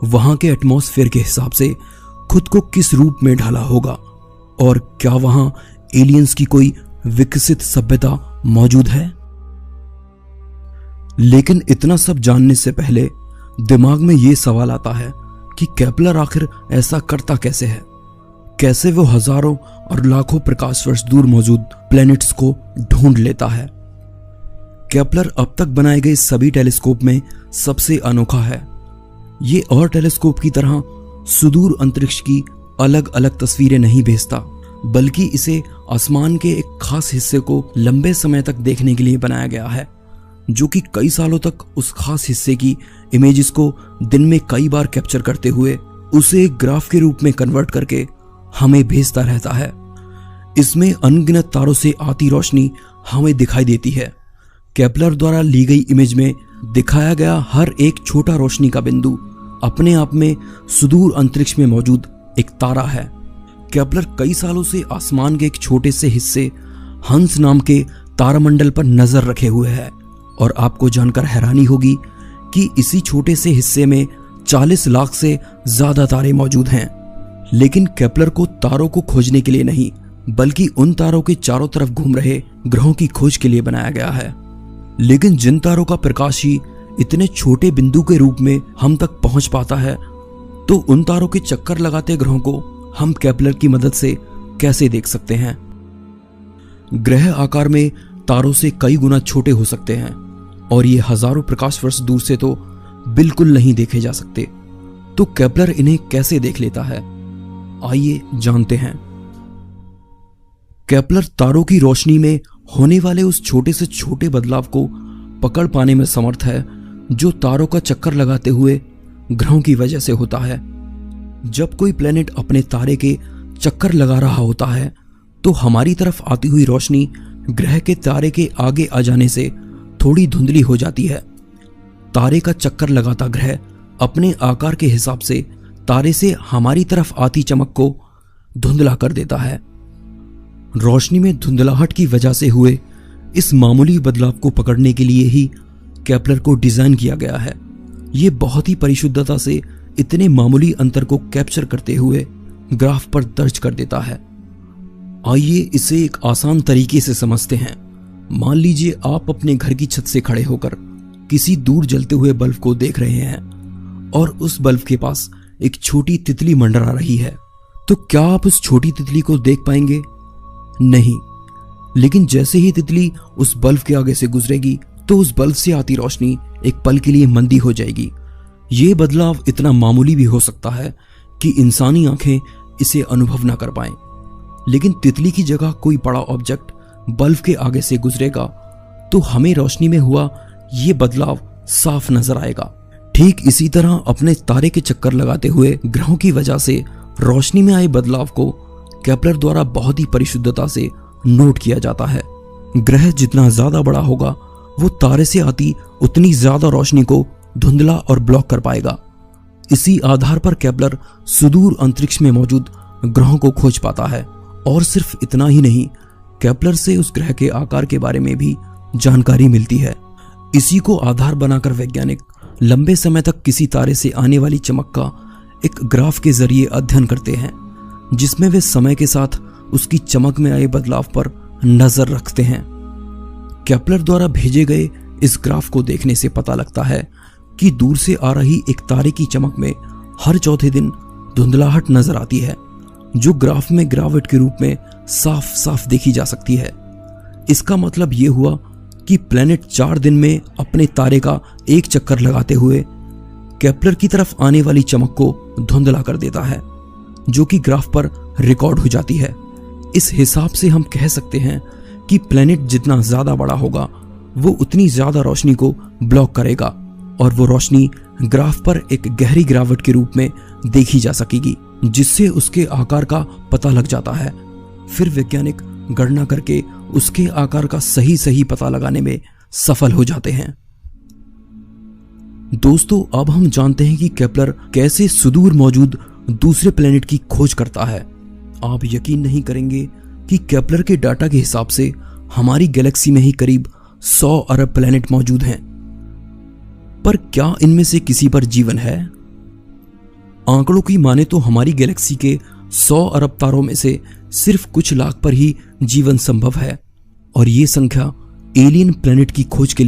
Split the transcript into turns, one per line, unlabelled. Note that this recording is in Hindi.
वहां के एटमॉस्फेयर के हिसाब से खुद को किस रूप में ढाला होगा और क्या वहां एलियंस की कोई विकसित सभ्यता मौजूद है। लेकिन इतना सब जानने से पहले दिमाग में यह सवाल आता है कि केपलर आखिर ऐसा करता कैसे है। कैसे वो हजारों और लाखों प्रकाश वर्ष दूर मौजूद प्लैनेट्स को ढूंढ लेता है। केपलर अब तक बनाए गए सभी टेलीस्कोप में सबसे अनोखा है। ये और टेलीस्कोप की तरह सुदूर अंतरिक्ष की अलग अलग तस्वीरें नहीं भेजता, बल्कि इसे आसमान के एक खास हिस्से को लंबे समय तक देखने के लिए बनाया गया है, जो कि कई सालों तक उस खास हिस्से की इमेजेस को दिन में कई बार कैप्चर करते हुए उसे एक ग्राफ के रूप में कन्वर्ट करके हमें भेजता रहता है। इसमें अनगिनत तारों से आती रोशनी हमें दिखाई देती है। केपलर द्वारा ली गई इमेज में दिखाया गया हर एक छोटा रोशनी का बिंदु अपने आप में सुदूर अंतरिक्ष में मौजूद एक तारा है। केपलर कई सालों से आसमान के एक छोटे से हिस्से हंस नाम के तारामंडल पर नजर रखे हुए है और आपको जानकर हैरानी होगी कि इसी छोटे से हिस्से में 40 लाख से ज्यादा तारे मौजूद हैं। लेकिन केपलर को तारों को खोजने के लिए नहीं, बल्कि उन तारों के चारों तरफ घूम रहे ग्रहों की खोज के लिए बनाया गया है। लेकिन जिन तारों का प्रकाश ही इतने छोटे बिंदु के रूप में हम तक पहुंच पाता है, तो उन तारों के चक्कर लगाते ग्रहों को हम केपलर की मदद से कैसे देख सकते हैं। ग्रह आकार में तारों से कई गुना छोटे हो सकते हैं और ये हजारों प्रकाश वर्ष दूर से तो बिल्कुल नहीं देखे जा सकते। तो केपलर इन्हें कैसे देख लेता है, आइए जानते हैं। केपलर तारों की रोशनी में होने वाले उस छोटे से छोटे बदलाव को पकड़ पाने में समर्थ है, जो तारों का चक्कर लगाते हुए ग्रहों की वजह से होता है। जब कोई प्लेनेट अपने तारे के चक्कर लगा रहा होता है, तो हमारी तरफ आती हुई रोशनी ग्रह के तारे के आगे आ जाने से थोड़ी धुंधली हो जाती है। तारे का चक्कर लगाता ग्रह अपने आकार के हिसाब से तारे से हमारी तरफ आती चमक को धुंधला कर देता है। रोशनी में धुंधलाहट की वजह से हुए इस मामूली बदलाव को पकड़ने के लिए ही केपलर को डिजाइन किया गया है। ये बहुत ही परिशुद्धता से इतने मामूली अंतर को कैप्चर करते हुए ग्राफ पर दर्ज कर देता है। आइए इसे एक आसान तरीके से समझते हैं। मान लीजिए आप अपने घर की छत से खड़े होकर किसी दूर जलते हुए बल्ब को देख रहे हैं और उस बल्ब के पास एक छोटी तितली मंडरा रही है। तो क्या आप उस छोटी तितली को देख पाएंगे? नहीं। लेकिन जैसे ही तितली उस बल्ब के आगे से गुजरेगी, तो उस बल्ब से आती रोशनी एक पल के लिए मंदी हो जाएगी। ये बदलाव इतना मामूली भी हो सकता है कि इंसानी आंखें इसे अनुभव ना कर पाएं। लेकिन तितली की जगह कोई बड़ा ऑब्जेक्ट बल्ब के आगे से गुजरेगा, तो हमें रोशनी में हुआ ये बदलाव साफ नजर आएगा। ठीक इसी तरह अपने तारे के चक्कर लगाते हुए ग्रहों की वजह से रोशनी में आए बदलाव को केपलर द्वारा बहुत ही परिशुद्धता से नोट किया जाता है। ग्रह जितना ज्यादा बड़ा होगा, वो तारे से आती उतनी ज्यादा रोशनी को धुंधला और ब्लॉक कर पाएगा। इसी आधार पर केपलर सुदूर अंतरिक्ष में मौजूद ग्रहों को खोज पाता है। और सिर्फ इतना ही नहीं, केपलर से उस ग्रह के आकार के बारे में भी जानकारी मिलती है। इसी को आधार बनाकर वैज्ञानिक लंबे समय तक किसी तारे से आने वाली चमक का एक ग्राफ के जरिए अध्ययन करते हैं, जिसमें वे समय के साथ उसकी चमक में आए बदलाव पर नजर रखते हैं। केपलर द्वारा भेजे गए इस ग्राफ को देखने से पता लगता है कि दूर से आ रही एक तारे की चमक में हर चौथे दिन धुंधलाहट नजर आती है, जो ग्राफ में गिरावट के रूप में साफ साफ देखी जा सकती है। इसका मतलब यह हुआ कि प्लैनेट 4 दिन में अपने तारे का एक चक्कर लगाते हुए केपलर की तरफ आने वाली चमक को धुंधला कर देता है, जो कि ग्राफ पर रिकॉर्ड हो जाती है। इस हिसाब से हम कह सकते हैं कि प्लैनेट जितना ज्यादा बड़ा होगा, वो उतनी ज्यादा रोशनी को ब्लॉक करेगा और वो रोशनी ग्राफ पर एक गहरी गिरावट के रूप में देखी जा सकेगी, जिससे उसके आकार का पता लग जाता है। फिर वैज्ञानिक गणना करके उसके आकार का सही पता लगाने में सफल हो जाते हैं। दोस्तों, अब हम जानते हैं कि केपलर कैसे सुदूर मौजूद दूसरे प्लेनेट की खोज करता है। आप यकीन नहीं करेंगे कि केपलर के डाटा के हिसाब से हमारी गैलेक्सी में ही करीब 100 अरब प्लेनेट मौजूद हैं। पर क्या इनमें से किसी पर जीवन है? आंकड़ों की माने तो हमारी गैलेक्सी के 100 अरब तारों में से सिर्फ कुछ लाख पर ही जीवन संभव है, और ये संख्या एलियन प्लेनेट की खोज के